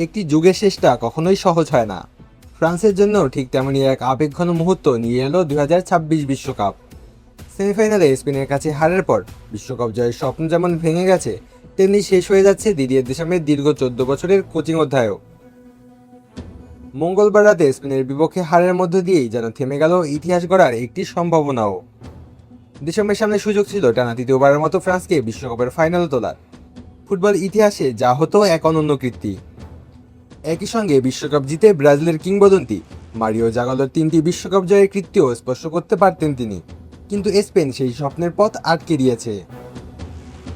একটি যুগের শেষটা কখনোই সহজ হয় না। ফ্রান্সের জন্য ঠিক তেমনই এক আবেগঘন মুহূর্ত নিয়ে এলো 2026 বিশ্বকাপ। সেমিফাইনালে স্পেনের কাছে হারের পর বিশ্বকাপ জয়ের স্বপ্ন যেমন ভেঙে গেছে, তেমনি শেষ হয়ে যাচ্ছে দিদিয়ের দেশামের দীর্ঘ 14 বছরের কোচিং অধ্যায়ও। মঙ্গলবার রাতে স্পেনের বিপক্ষে হারের মধ্য দিয়েই যেন থেমে গেল ইতিহাস গড়ার একটি সম্ভাবনাও। দেশমের সামনে সুযোগ ছিল টানা তৃতীয়বারের মতো ফ্রান্সকে বিশ্বকাপের ফাইনালে তোলার। ফুটবল ইতিহাসে যা হতো এক অনন্য কীর্তি। একই সঙ্গে বিশ্বকাপ জিতে ব্রাজিলের কিংবদন্তি মারিও জাগালোর 3টি বিশ্বকাপ জয়ের কৃতিও স্পর্শ করতে পারতেন তিনি, কিন্তু স্পেন সেই স্বপ্নের পথ আটকে দিয়েছে।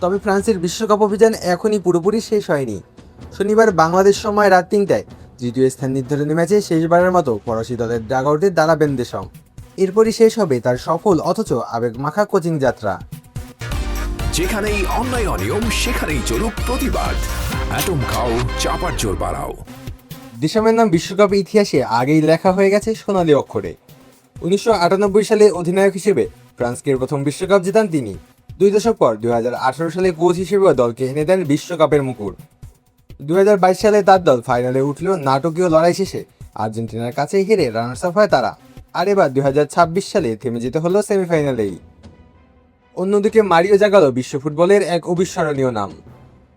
তবে ফ্রান্সের বিশ্বকাপ অভিযান এখনই পুরোপুরি শেষ হয়নি। শনিবার বাংলাদেশ সময় রাত 3টায় তৃতীয় স্থান নির্ধারণী ম্যাচে শেষবারের মতো ফরাসি দলের ডাগআউটে দাঁড়াবেন দেশম। এরপরই শেষ হবে তার সফল অথচ আবেগমাখা কোচিং যাত্রা। যেখানেই অন্যায় অনিয়ম সেখানেই চলুক প্রতিবাদ। অ্যাটম খাও, চাপার জোর বাড়াও। দেশমের নাম বিশ্বকাপ ইতিহাসে আগেই লেখা হয়ে গেছে সোনালী অক্ষরে। 1998 সালে অধিনায়ক হিসেবে ফ্রান্সকে প্রথম বিশ্বকাপ জেতান তিনি। 2 দশক পর 2018 সালে কোচ হিসেবেও দলকে এনে দেন বিশ্বকাপের মুকুট। 2022 সালে তার দল ফাইনালে উঠলেও নাটকীয় লড়াই শেষে আর্জেন্টিনার কাছে হেরে রানার্স আপ হয় তারা। আর এবার 2026 সালে থেমে যেতে হলো সেমিফাইনালেই। অন্যদিকে মারিও জাগালো বিশ্ব ফুটবলের এক অবিস্মরণীয় নাম।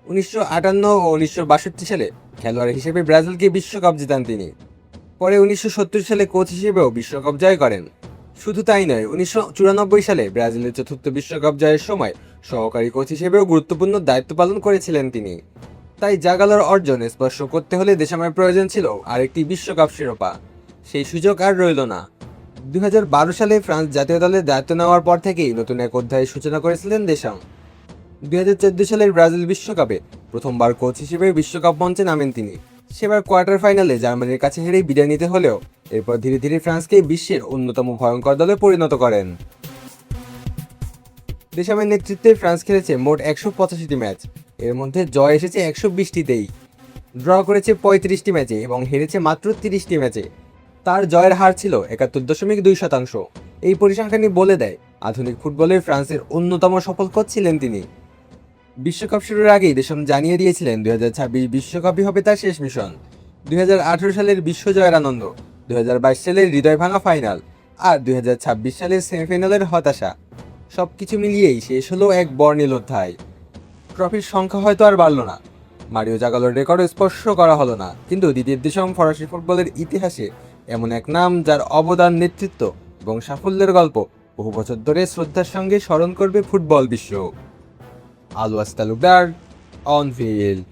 1958 ও 1962 সালে খেলোয়াড় হিসেবে ব্রাজিলকে বিশ্বকাপ জেতান তিনি। পরে 1970 সালে কোচ হিসেবেও বিশ্বকাপ জয় করেন। শুধু তাই নয়, 1994 সালে ব্রাজিলের চতুর্থ বিশ্বকাপ জয়ের সময় সহকারী কোচ হিসেবেও গুরুত্বপূর্ণ দায়িত্ব পালন করেছিলেন তিনি। তাই জাগালোর অর্জন স্পর্শ করতে হলে দেশমের প্রয়োজন ছিল আরেকটি বিশ্বকাপ শিরোপা। সেই সুযোগ আর রইল না। 2012 সালে ফ্রান্স জাতীয় দলের দায়িত্ব নেওয়ার পর থেকেই নতুন এক অধ্যায়ের সূচনা করেছিলেন দেশম। 2014 সালের ব্রাজিল বিশ্বকাপে প্রথমবার কোচ হিসেবে বিশ্বকাপ মঞ্চে নামেন তিনি। সেবার কোয়ার্টার ফাইনালে জার্মানির কাছে হেরেই বিদায় নিতে হলেও এরপর ধীরে ধীরে ফ্রান্সকে বিশ্বের অন্যতম ভয়ঙ্কর দলে পরিণত করেন। দেশমের নেতৃত্বে ফ্রান্স খেলেছে মোট 185টি ম্যাচ। এর মধ্যে জয় এসেছে 120টিতেই, ড্র করেছে 35টি ম্যাচে এবং হেরেছে মাত্র 30টি ম্যাচে। তার জয়ের হার ছিল 71.2%। এই পরিসংখ্যানই বলে দেয় আধুনিক ফুটবলে ফ্রান্সের অন্যতম সফল কোচ ছিলেন তিনি। বিশ্বকাপ শুরুর আগেই দেশম জানিয়ে দিয়েছিলেন 2026 বিশ্বকাপই হবে তার শেষ মিশন। 2018 সালের বিশ্বজয়ের আনন্দ, 2022 সালের হৃদয় ভাঙা ফাইনাল আর 2026 সালের সেমিফাইনালের হতাশা, সবকিছু মিলিয়েই শেষ হলো এক বর্ণিল অধ্যায়। ট্রফির সংখ্যা হয়তো আর বাড়ল না, মারিও জাগালোর রেকর্ডও স্পর্শ করা হলো না, কিন্তু দিদিয়ের দেশম ফরাসি ফুটবলের ইতিহাসে এমন এক নাম যার অবদান, নেতৃত্ব এবং সাফল্যের গল্প বহু বছর ধরে শ্রদ্ধার সঙ্গে স্মরণ করবে ফুটবল বিশ্ব। আলওয়াস তালুকদার, অন ফিল্ড।